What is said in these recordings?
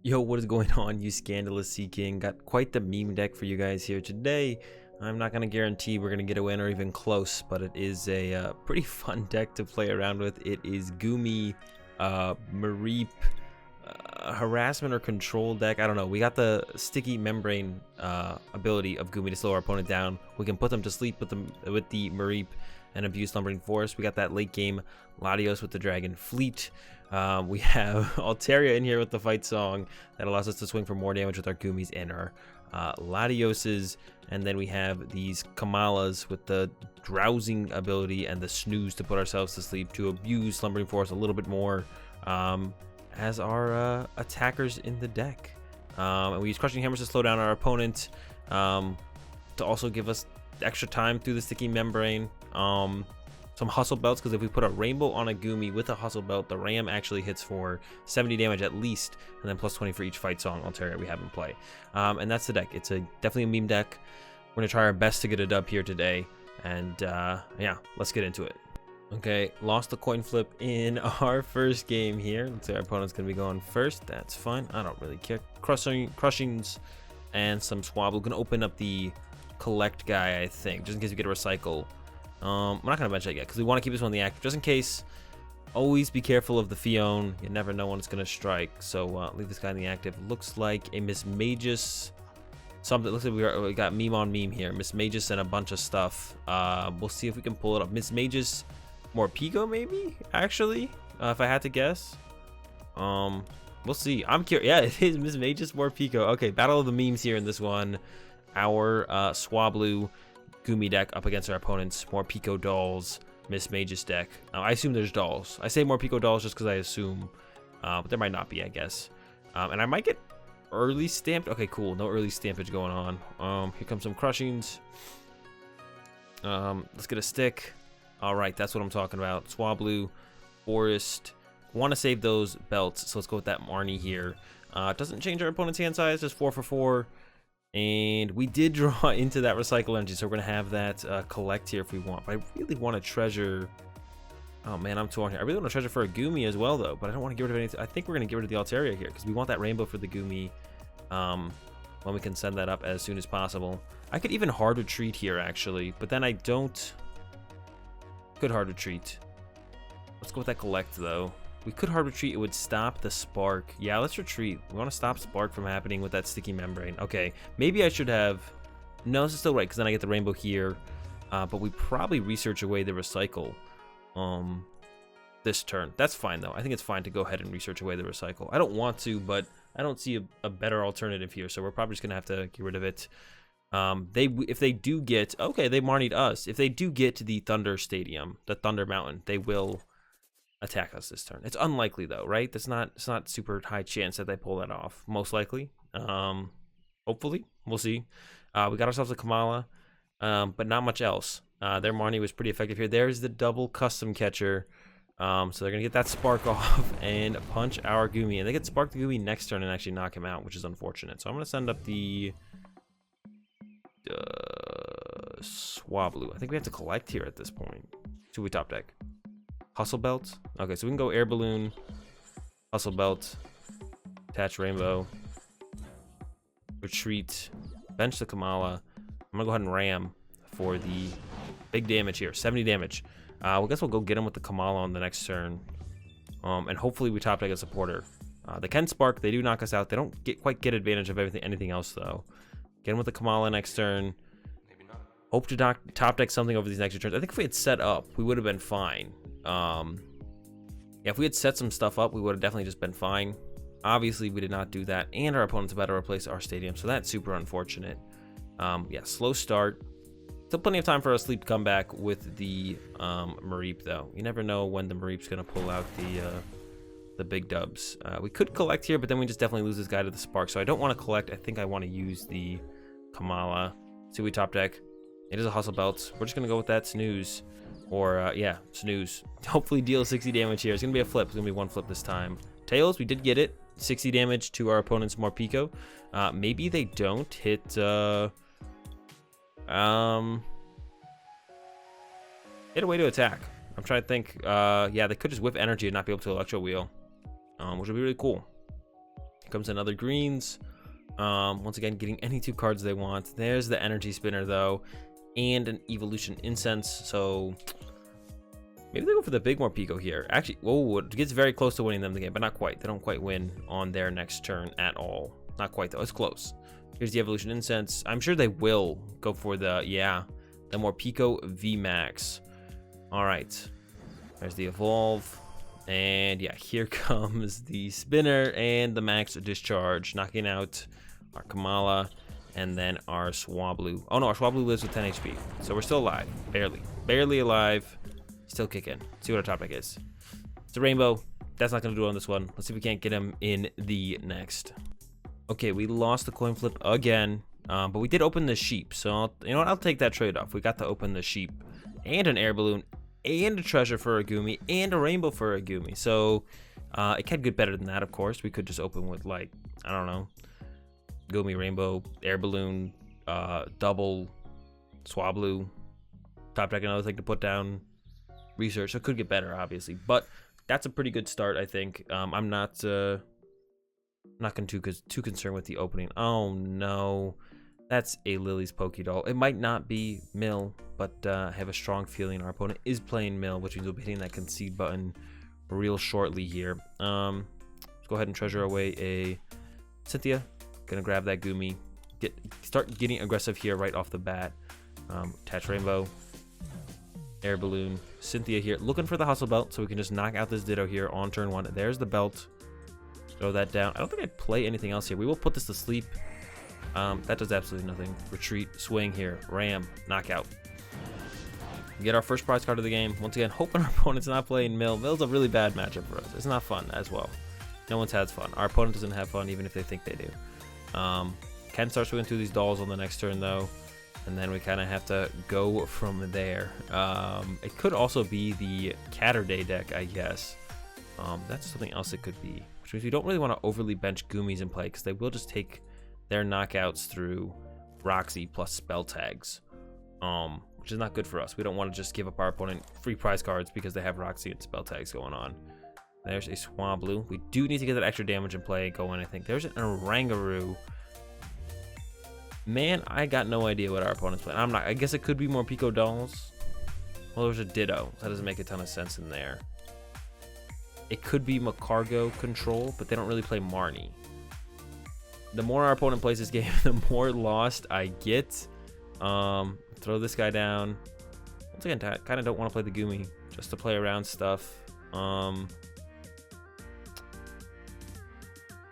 Yo, what is going on, you scandalous Sea King? Got quite the meme deck for you guys here today. I'm not going to guarantee we're going to get a win or even close, but it is a pretty fun deck to play around with. It is Goomy, Mareep, harassment or control deck. I don't know. We got the sticky membrane ability of Goomy to slow our opponent down. We can put them to sleep with the Mareep and abuse Slumbering Forest. We got that late game Latios with the Dragon Fleet. We have Altaria in here with the fight song that allows us to swing for more damage with our Goomies and our Latioses. And then we have these Komalas with the drowsing ability and the snooze to put ourselves to sleep to abuse Slumbering Forest a little bit more as our attackers in the deck. And we use Crushing Hammers to slow down our opponent to also give us extra time through the sticky membrane. Some Hustle Belts, because if we put a Rainbow on a Goomy with a Hustle Belt, the Ram actually hits for 70 damage at least, and then plus 20 for each fight song Altaria we have in play. And that's the deck. It's definitely a meme deck. We're going to try our best to get a dub here today, and yeah, let's get into it. Okay, lost the coin flip in our first game here. Looks like our opponent's going to be going first. That's fine. I don't really care. Crushings and some Swablu. Going to open up the collect guy, I think, just in case we get a recycle. We're not going to bench that yet because we want to keep this one in the active just in case. Always be careful of the Fion. You never know when it's going to strike. So leave this guy in the active. Looks like a Miss Magus. Something. Looks like we got meme on meme here. Miss Magus and a bunch of stuff. We'll see if we can pull it up. Miss Magus, Morpeko maybe? Actually, if I had to guess. We'll see. I'm curious. Yeah, it is Miss Magus, Morpeko. Okay, battle of the memes here in this one. Our Swablu Goomy deck up against our opponent's Morpeko dolls, Miss Magus deck. I assume there's dolls. I say Morpeko dolls just because I assume, but there might not be, I guess. And I might get early stamped. Okay, cool. No early stampage going on. Here comes some crushings. Let's get a stick. All right, that's what I'm talking about. Swablu, Forest. Want to save those belts, so let's go with that Marnie here. Doesn't change our opponent's hand size. Just 4 for 4. And we did draw into that Recycle Energy, so we're going to have that collect here if we want. But I really want to treasure... Oh, man, I'm torn here. I really want to treasure for a Goomy as well, though. But I don't want to get rid of anything. I think we're going to get rid of the Altaria here because we want that Rainbow for the Goomy when we can send that up as soon as possible. I could even hard retreat here, actually. But then I don't... Could hard retreat. Let's go with that collect, though. We could hard retreat. It would stop the spark. Yeah, let's retreat. We want to stop spark from happening with that sticky membrane. Okay, maybe I should have... No, this is still right, because then I get the Rainbow here. But we probably research away the recycle this turn. That's fine, though. I think it's fine to go ahead and research away the recycle. I don't want to, but I don't see a better alternative here, so we're probably just going to have to get rid of it. If they do get... Okay, they Marnied us. If they do get to the Thunder Stadium, the Thunder Mountain, they will... attack us this turn. It's unlikely though, right? It's not super high chance that they pull that off. Most likely. Hopefully. We'll see. We got ourselves a Komala, but not much else. Their Marnie was pretty effective here. There's the double custom catcher. So they're gonna get that spark off and punch our Goomy. And they get spark the Goomy next turn and actually knock him out, which is unfortunate. So I'm gonna send up the Swablu. I think we have to collect here at this point. Should we top deck? Hustle Belt. Okay, so we can go Air Balloon, Hustle Belt, attach Rainbow, retreat, bench the Komala. I'm gonna go ahead and ram for the big damage here, 70 damage. I guess we'll go get him with the Komala on the next turn, and hopefully we top deck a supporter. They can spark. They do knock us out. They don't quite get advantage of anything else though. Get him with the Komala next turn. Hope to top deck something over these next two turns. I think if we had set up, we would have been fine. Yeah, if we had set some stuff up, we would have definitely just been fine. Obviously, we did not do that, and our opponent's about to replace our stadium, so that's super unfortunate. Yeah, slow start. Still plenty of time for a sleep comeback with the Mareep, though. You never know when the Mareep's going to pull out the big dubs. We could collect here, but then we just definitely lose this guy to the spark, so I don't want to collect. I think I want to use the Komala. See, we top deck. It is a Hustle Belt. We're just going to go with that snooze. Or, yeah, snooze. Hopefully deal 60 damage here. It's going to be a flip. It's going to be one flip this time. Tails, we did get it. 60 damage to our opponent's Morpeko. Maybe they don't hit... hit a way to attack. I'm trying to think. Yeah, they could just whip energy and not be able to electro wheel. Which would be really cool. Here comes another greens. Once again, getting any 2 cards they want. There's the energy spinner though, and an evolution incense. So maybe they go for the big Morpeko here. Actually, whoa, it gets very close to winning them the game, but not quite. They don't quite win on their next turn at all. Not quite though. It's close. Here's the evolution incense. I'm sure they will go for the Morpeko VMAX. All right. There's the evolve. And yeah, here comes the spinner and the max discharge, knocking out our Komala and then our Swablu. Oh no, our Swablu lives with 10 HP. So we're still alive. Barely alive. Still kicking. Let's see what our top deck is. It's a Rainbow. That's not going to do it on this one. Let's see if we can't get him in the next. Okay, we lost the coin flip again. But we did open the sheep. So, you know what? I'll take that trade-off. We got to open the sheep and an air balloon and a treasure for a Goomy and a rainbow for a Goomy. So it can get better than that, of course. We could just open with, like, I don't know, Goomy, rainbow, air balloon, double, Swablu, top deck another thing to put down, research. So it could get better, obviously, but that's a pretty good start, I think. I'm not going too concerned with the opening. Oh no, that's a Lily's Pokédoll. It might not be Mill, but I have a strong feeling our opponent is playing Mill, which means we'll be hitting that concede button real shortly here. Let's go ahead and treasure away a Cynthia. Gonna grab that Goomy. Start getting aggressive here right off the bat. Attach Rainbow, Air Balloon, Cynthia here. Looking for the Hustle Belt so we can just knock out this Ditto here on turn 1. There's the belt. Throw that down. I don't think I'd play anything else here. We will put this to sleep. That does absolutely nothing. Retreat, swing here, ram, knockout. We get our first prize card of the game. Once again, hoping our opponent's not playing Mill. Mill's a really bad matchup for us. It's not fun as well. No one's has fun. Our opponent doesn't have fun even if they think they do. Can start swinging through these dolls on the next turn though, and then we kind of have to go from there. It could also be the Catterday deck, I guess. That's something else it could be, which means we don't really want to overly bench Goomies in play because they will just take their knockouts through Roxy plus spell tags, which is not good for us. We don't want to just give up our opponent free prize cards because they have Roxy and spell tags going on. There's a Swablu. We do need to get that extra damage in play going, I think. There's an Orangaroo. Man, I got no idea what our opponent's playing. I guess it could be more Morpeko dolls. Well, there's a Ditto. That doesn't make a ton of sense in there. It could be Macargo control, but they don't really play Marnie. The more our opponent plays this game, the more lost I get. Throw this guy down. Once again, I kind of don't want to play the Goomy, just to play around stuff.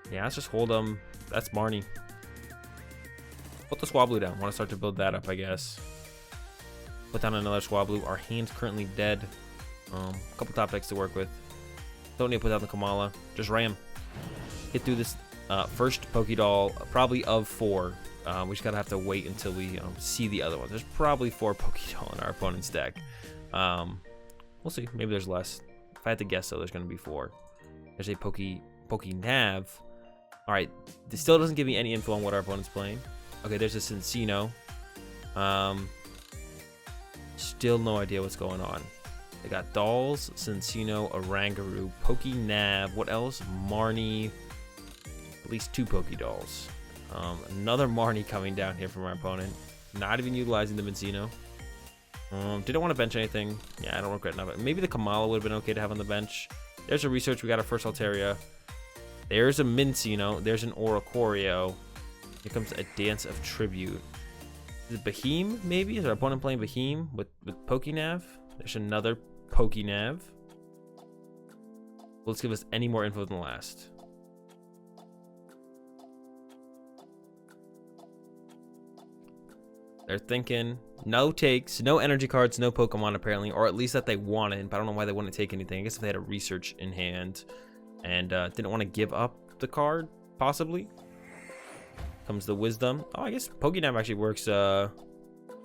Yeah, let's just hold them. That's Marnie. Put the Swablu down. Want to start to build that up, I guess. Put down another Swablu. Our hand's currently dead. A couple top decks to work with. Don't need to put down the Komala. Just ram. Hit through this first Pokédoll, probably of 4. We just gotta have to wait until we see the other ones. There's probably 4 Pokédoll in our opponent's deck. We'll see. Maybe there's less. If I had to guess, though, there's gonna be 4. There's a Pokénav. All right. This still doesn't give me any info on what our opponent's playing. Okay, there's a Cincino. Still no idea what's going on. They got dolls, Cincino, Orangaroo, Pokénav. What else? Marnie. At least 2 Pokédolls. Another Marnie coming down here from our opponent. Not even utilizing the Cincino. Didn't want to bench anything. Yeah, I don't regret enough. Maybe the Komala would have been okay to have on the bench. There's a research. We got our first Altaria. There's a Mincino. There's an Oricorio. Here comes a Dance of Tribute. Is it Beheem, maybe? Is our opponent playing Beheem with Pokénav? There's another Pokénav. Let's give us any more info than the last. They're thinking no takes, no energy cards, no Pokemon apparently, or at least that they wanted, but I don't know why they wouldn't take anything. I guess if they had a research in hand and didn't want to give up the card, possibly. Comes the Wisdom. Oh, I guess Pokénav actually works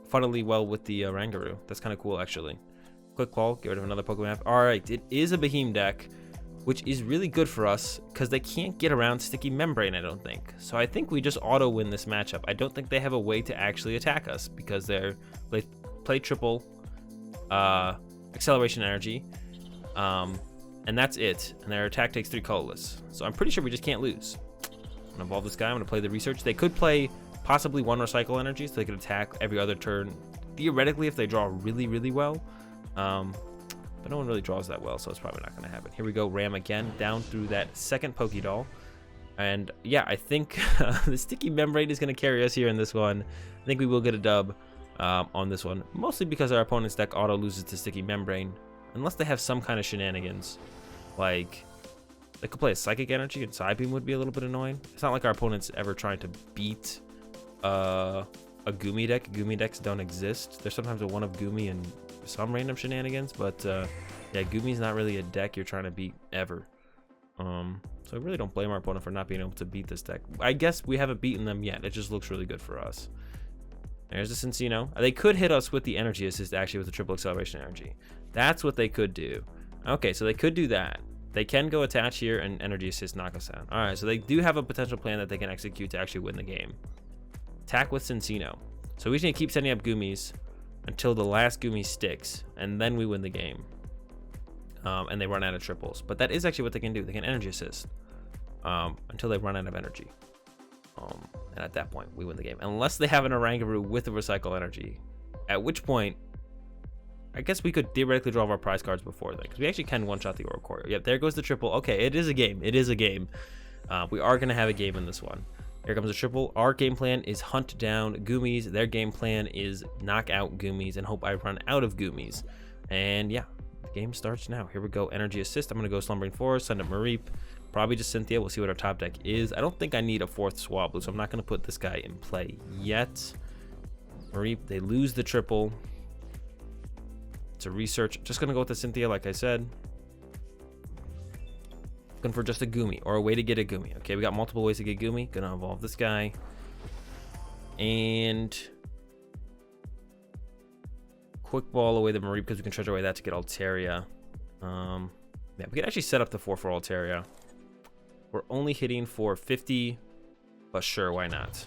funnily well with the Orangaroo. That's kind of cool, actually. Quick Ball, get rid of another Pokemon. All right, it is a Beheem deck, which is really good for us because they can't get around Sticky Membrane, I don't think. So I think we just auto win this matchup. I don't think they have a way to actually attack us because they play triple Acceleration Energy, and that's it. And their attack takes 3 colorless. So I'm pretty sure we just can't lose. gonna evolve this guy. I'm gonna play the research. They could play possibly one Recycle Energy, so they could attack every other turn. Theoretically, if they draw really, really well. But no one really draws that well, so it's probably not gonna happen. Here we go, Ram again, down through that second Pokédoll. And yeah, I think the sticky membrane is gonna carry us here in this one. I think we will get a dub on this one, mostly because our opponent's deck auto loses to sticky membrane, unless they have some kind of shenanigans. Like, they could play a Psychic Energy and Side Beam would be a little bit annoying. It's not like our opponent's ever trying to beat a Goomy deck. Goomy decks don't exist. There's sometimes a one of Goomy and some random shenanigans, but yeah, Goomy's not really a deck you're trying to beat ever. So I really don't blame our opponent for not being able to beat this deck. I guess we haven't beaten them yet. It just looks really good for us. There's the Cincino. They could hit us with the Energy Assist, actually, with the triple acceleration energy. That's what they could do. Okay, so they could do that. They can go attach here and Energy Assist knock us out. All right, so they do have a potential plan that they can execute to actually win the game. Attack with Cincino. So we just need to keep setting up Goomies until the last Goomy sticks, and then we win the game. And they run out of triples. But that is actually what they can do. They can Energy Assist until they run out of energy. And at that point, we win the game. Unless they have an Oranguru with a Recycle Energy. At which point, I guess we could theoretically draw our prize cards before then. Because we actually can one-shot the Oricorio. Yep, there goes the triple. Okay, it is a game. It is a game. We are going to have a game in this one. Here comes the triple. Our game plan is hunt down Goomies. Their game plan is knock out Goomies and hope I run out of Goomies. And yeah, the game starts now. Here we go. Energy Assist. I'm going to go Slumbering Forest, send up Mareep. Probably just Cynthia. We'll see what our top deck is. I don't think I need a fourth Swablu, so I'm not going to put this guy in play yet. Mareep, they lose the triple. It's a research. Just going to go with the Cynthia, like I said. Looking for just a Goomy or a way to get a Goomy. Okay, we got multiple ways to get Goomy. Gonna evolve this guy. And quick ball away the Mareep because we can treasure away that to get Altaria. Yeah, we can actually set up the 4 for Altaria. We're only hitting for 50, but sure, why not?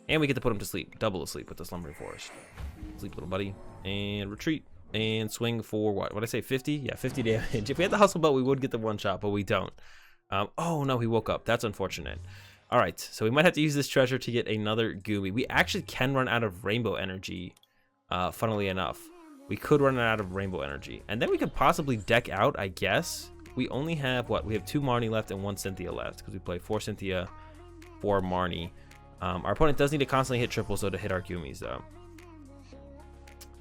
And we get to put him to sleep, double asleep with the Slumbering Forest. Sleep, little buddy. And retreat. And swing for what? What did I say? 50? Yeah, 50 damage. If we had the Hustle Belt, we would get the one shot, but we don't. Oh no, he woke up. That's unfortunate. All right, so we might have to use this treasure to get another Goomy. We actually can run out of Rainbow Energy, funnily enough. We could run out of Rainbow Energy. And then we could possibly deck out, I guess. We only have, what? We have 2 Marnie left and 1 Cynthia left, because we play 4 Cynthia, 4 Marnie. Our opponent does need to constantly hit triples, though, to hit our Goomies, though.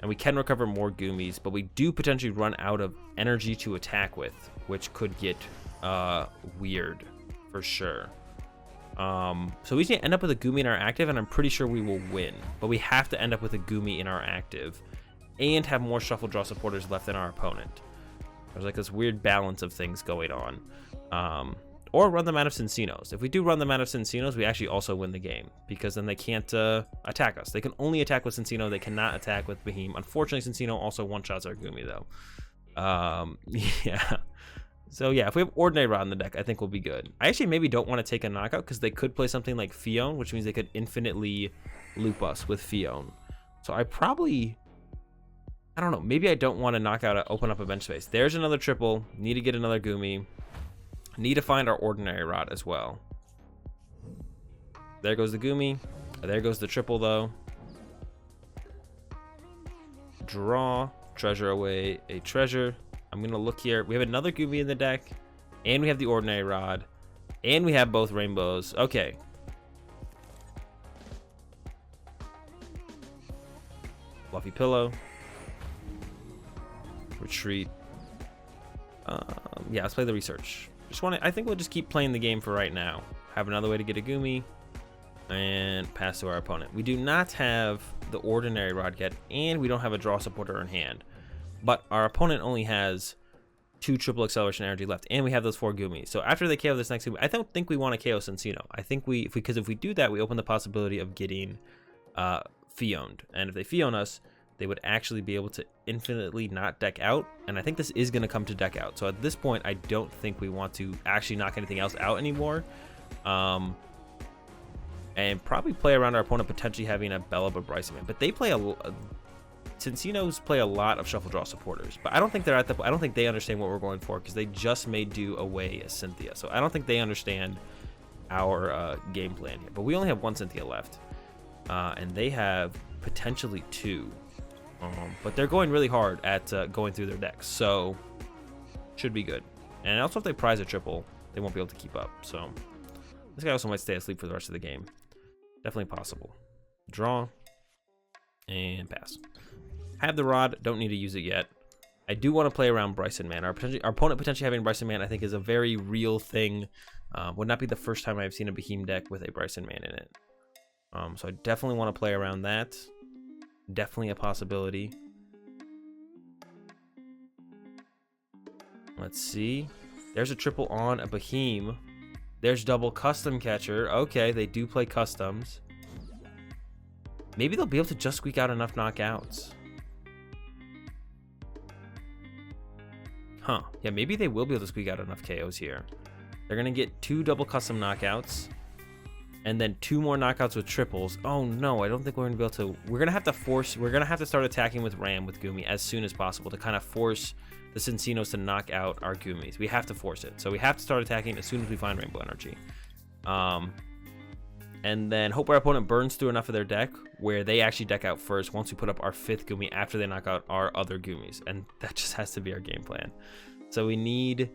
And we can recover more Goomies, but we do potentially run out of energy to attack with, which could get weird for sure. So we just need to end up with a Goomy in our active, and I'm pretty sure we will win. But we have to end up with a Goomy in our active and have more shuffle draw supporters left than our opponent. There's like this weird balance of things going on. Or run them out of Cincinos. If we do run them out of Cincinos, we actually also win the game, because then they can't attack us. They can only attack with Cincino. They cannot attack with Beheem. Unfortunately, Cincino also one-shots our Goomy, though. Yeah. So yeah, if we have Ordinary Rod in the deck, I think we'll be good. I actually maybe don't want to take a knockout, because they could play something like Fion, which means they could infinitely loop us with Fion. So I probably, I don't know, maybe I don't want to knock out, open up a bench space. There's another triple. Need to get another Goomy. Need to find our Ordinary Rod as well. There goes the Goomy. There goes the triple, though. Draw. Treasure away a treasure. I'm going to look here. We have another Goomy in the deck. And we have the Ordinary Rod. And we have both rainbows. Okay. Fluffy Pillow. Retreat. Yeah, let's play the research. I think we'll just keep playing the game for right now. Have another way to get a Goomy and pass to our opponent. We do not have the Ordinary Rod yet, and we don't have a draw supporter in hand. But our opponent only has 2 triple acceleration energy left, and we have those 4 Goomies. So after they KO this next Goomy, I don't think we want to KO Cincino. I think because if we do that, we open the possibility of getting Fioned. And if they Fion us, they would actually be able to infinitely not deck out, and I think this is going to come to deck out. So at this point, I don't think we want to actually knock anything else out anymore, and probably play around our opponent potentially having a Bellum or Bryson Man. But they play Cincinos play a lot of shuffle draw supporters, but I don't think they're at the. I don't think they understand what we're going for, because they just made do away as Cynthia. So I don't think they understand our game plan here. But we only have one Cynthia left, and they have potentially two. But they're going really hard at going through their decks, so should be good. And also, if they prize a triple, they won't be able to keep up. So this guy also might stay asleep for the rest of the game. Definitely possible. Draw and pass. Have the rod, don't need to use it yet. I do want to play around Bryson Man. Our opponent potentially having Bryson Man, I think, is a very real thing. Would not be the first time I've seen a Behemoth deck with a Bryson Man in it. So I definitely want to play around that. Definitely a possibility. Let's see. There's a triple on a Behemoth. There's double custom catcher. Okay, they do play customs. Maybe they'll be able to just squeak out enough knockouts. Huh. Yeah, maybe they will be able to squeak out enough KOs here. They're going to get 2 double custom knockouts. And then 2 more knockouts with triples. Oh no, I don't think we're going to be able to... We're going to have to force... We're going to have to start attacking with Ram with Goomy as soon as possible to kind of force the Cincenos to knock out our Goomies. We have to force it. So we have to start attacking as soon as we find Rainbow Energy. And then hope our opponent burns through enough of their deck where they actually deck out first once we put up our 5th Goomy after they knock out our other Goomies. And that just has to be our game plan. So we need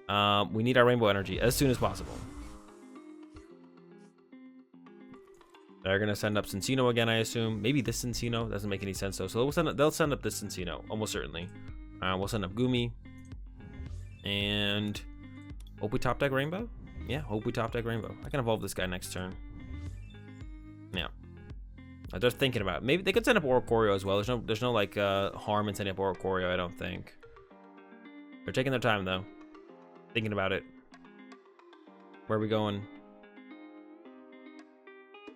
our Rainbow Energy as soon as possible. They're going to send up Cincino again, I assume. Maybe this Cincino. Doesn't make any sense, though. So they'll send up this Cincino, almost certainly. We'll send up Goomy. And hope we top deck Rainbow? Yeah, hope we top deck Rainbow. I can evolve this guy next turn. Yeah. They're thinking about it. Maybe they could send up Oricorio as well. There's no like harm in sending up Oricorio, I don't think. They're taking their time, though. Thinking about it. Where are we going?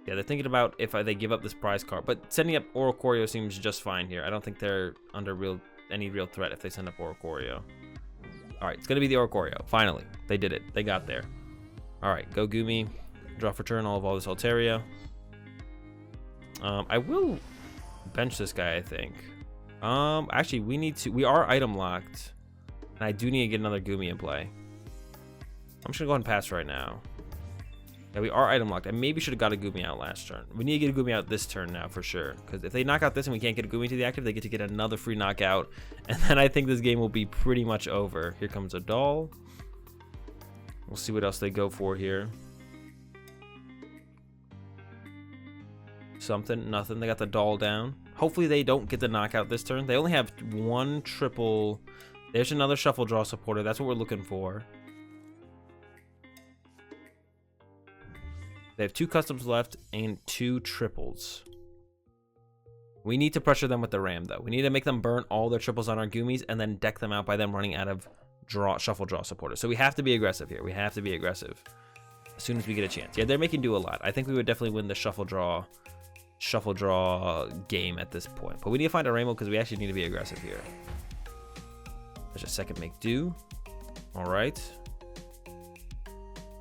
Yeah, they're thinking about if they give up this prize card. But sending up Oricorio seems just fine here. I don't think they're under any real threat if they send up Oricorio. All right, it's going to be the Oricorio. Finally, they did it. They got there. All right, go Goomy. Draw for turn, all of all this Altaria. I will bench this guy, I think. Actually, we are item locked. And I do need to get another Goomy in play. I'm just going to go ahead and pass right now. Yeah, we are item locked. I maybe should have got a Goomy out last turn. We need to get a Goomy out this turn now for sure. Because if they knock out this and we can't get a Goomy to the active, they get to get another free knockout. And then I think this game will be pretty much over. Here comes a doll. We'll see what else they go for here. Something, nothing. They got the doll down. Hopefully they don't get the knockout this turn. They only have 1 triple. There's another shuffle draw supporter. That's what we're looking for. They have 2 customs left and 2 triples. We need to pressure them with the Ram, though. We need to make them burn all their triples on our Goomies and then deck them out by them running out of shuffle draw supporters. So we have to be aggressive here. We have to be aggressive as soon as we get a chance. Yeah, they're making do a lot. I think we would definitely win the shuffle draw game at this point. But we need to find a Rainbow because we actually need to be aggressive here. There's a second make do. All right.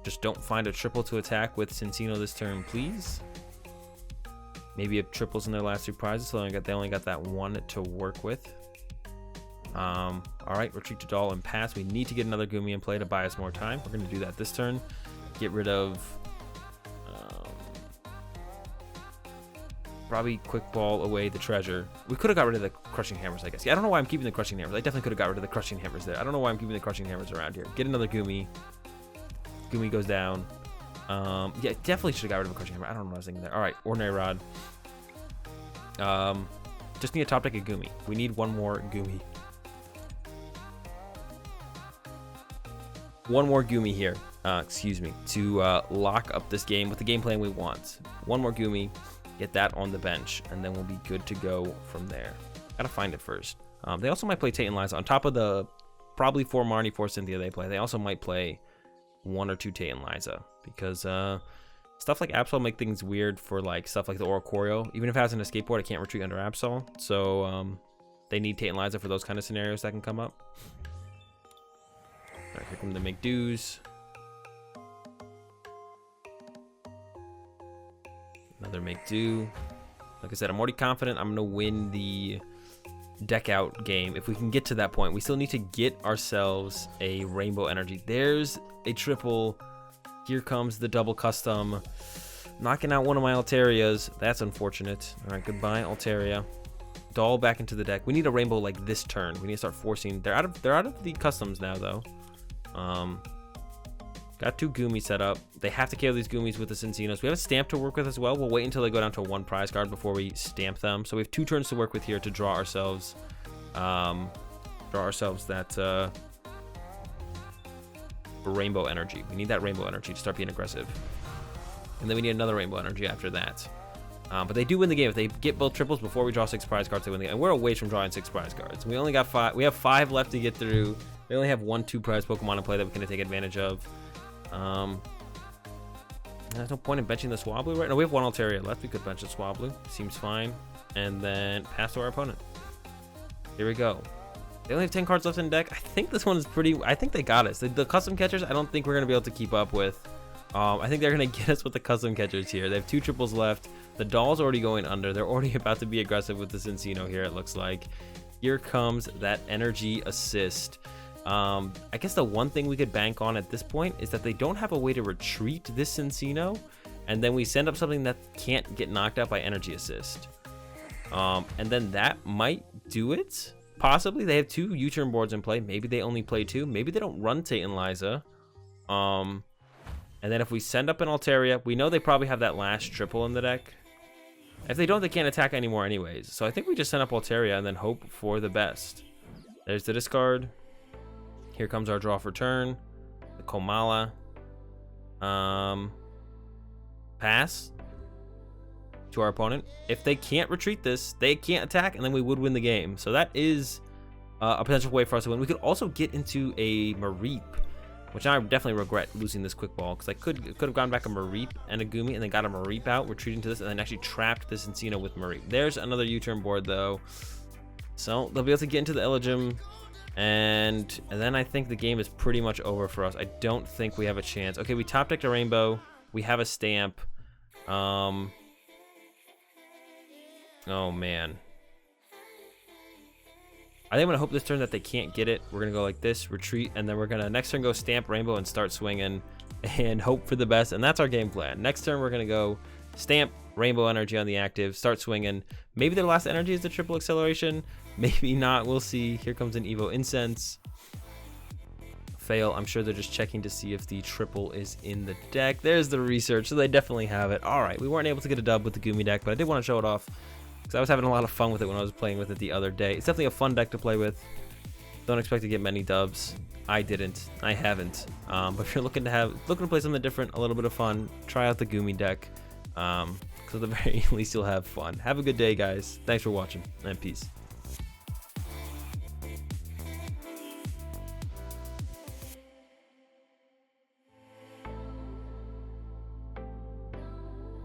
Just don't find a triple to attack with Cincino this turn, please. Maybe a triples in their last 2 prizes, so they only got that 1 to work with. All right, retreat to doll and pass. We need to get another Goomy in play to buy us more time. We're going to do that this turn. Get rid of probably quick ball away the treasure. We could have got rid of the Crushing Hammers, I guess. Yeah, I don't know why I'm keeping the Crushing Hammers. I definitely could have got rid of the Crushing Hammers there. I don't know why I'm keeping the Crushing Hammers around here. Get another Goomy. Goomy goes down. Yeah, definitely should have got rid of a Crushing Hammer. I don't know what I was thinking there. All right, Ordinary Rod. Just need a top deck of Goomy. We need 1 more Goomy. 1 more Goomy here. Excuse me. To lock up this game with the game plan we want. 1 more Goomy. Get that on the bench, and then we'll be good to go from there. Gotta find it first. They also might play Tate and Liza on top of the probably 4 Marnie, 4 Cynthia they play. They also might play 1 or 2 Tate and Liza because stuff like Absol make things weird for like stuff like the Oricorio. Even if it has an escape board, I can't retreat under Absol. So they need Tate and Liza for those kind of scenarios that can come up. All right, here come the make do's. Another make do. Like I said, I'm already confident I'm gonna win the deck out game if we can get to that point. We still need to get ourselves a Rainbow Energy. There's a triple Here comes the double custom. Knocking out one of my Altarias. That's unfortunate. All right, goodbye, Altaria. Doll back into the deck. We need a rainbow like this turn. We need to start forcing. They're out of the customs now, though. Got 2 Goomy set up. They have to KO these Goomies with the Cincenos. We have a stamp to work with as well. We'll wait until they go down to 1 prize card before we stamp them. So we have 2 turns to work with here to draw ourselves that Rainbow Energy. We need that Rainbow Energy to start being aggressive. And then we need another Rainbow Energy after that. But they do win the game. If they get both triples before we draw 6 prize cards, they win the game. And we're away from drawing 6 prize cards. We only got 5. We have 5 left to get through. We only have 1 2 prize Pokemon in play that we can take advantage of. There's no point in benching the Swablu right now. We have 1 Altaria left. We could bench the Swablu. Seems fine. And then pass to our opponent. Here we go. They only have 10 cards left in deck. I think this one is pretty... I think they got us. The custom catchers, I don't think we're going to be able to keep up with. I think they're going to get us with the custom catchers here. They have 2 triples left. The doll's already going under. They're already about to be aggressive with the Cincino here, it looks like. Here comes that energy assist. I guess the one thing we could bank on at this point is that they don't have a way to retreat this Cincino, and then we send up something that can't get knocked out by energy assist. And then that might do it. Possibly. They have 2 U-turn boards in play. Maybe they only play 2. Maybe they don't run Tate and Liza. And then if we send up an Altaria, we know they probably have that last triple in the deck. If they don't, they can't attack anymore anyways. So I think we just send up Altaria and then hope for the best. There's the discard. Here comes our draw for turn. The Komala. Pass to our opponent. If they can't retreat this, they can't attack, and then we would win the game. So that is a potential way for us to win. We could also get into a Mareep, which I definitely regret losing this quick ball, because I could have gone back a Mareep and a Goomy and then got a Mareep out, retreating to this, and then actually trapped this Encino with Mareep. There's another U-turn board though. So they'll be able to get into the Elegim, and then I think the game is pretty much over for us. I don't think we have a chance. Okay, we top decked a Rainbow. We have a stamp. Oh man. I think I'm gonna hope this turn that they can't get it. We're gonna go like this, retreat, and then we're gonna next turn go stamp Rainbow and start swinging and hope for the best. And that's our game plan. Next turn we're gonna go stamp Rainbow Energy on the active, start swinging. Maybe their last energy is the triple acceleration. Maybe not. We'll see. Here comes an Evo Incense. Fail. I'm sure they're just checking to see if the triple is in the deck. There's the research, so they definitely have it. All right, we weren't able to get a dub with the Goomy deck, but I did want to show it off because I was having a lot of fun with it when I was playing with it the other day. It's definitely a fun deck to play with. Don't expect to get many dubs. I didn't. I haven't. But if you're looking to play something different, a little bit of fun, try out the Goomy deck. So at the very least, you'll have fun. Have a good day, guys. Thanks for watching, and peace.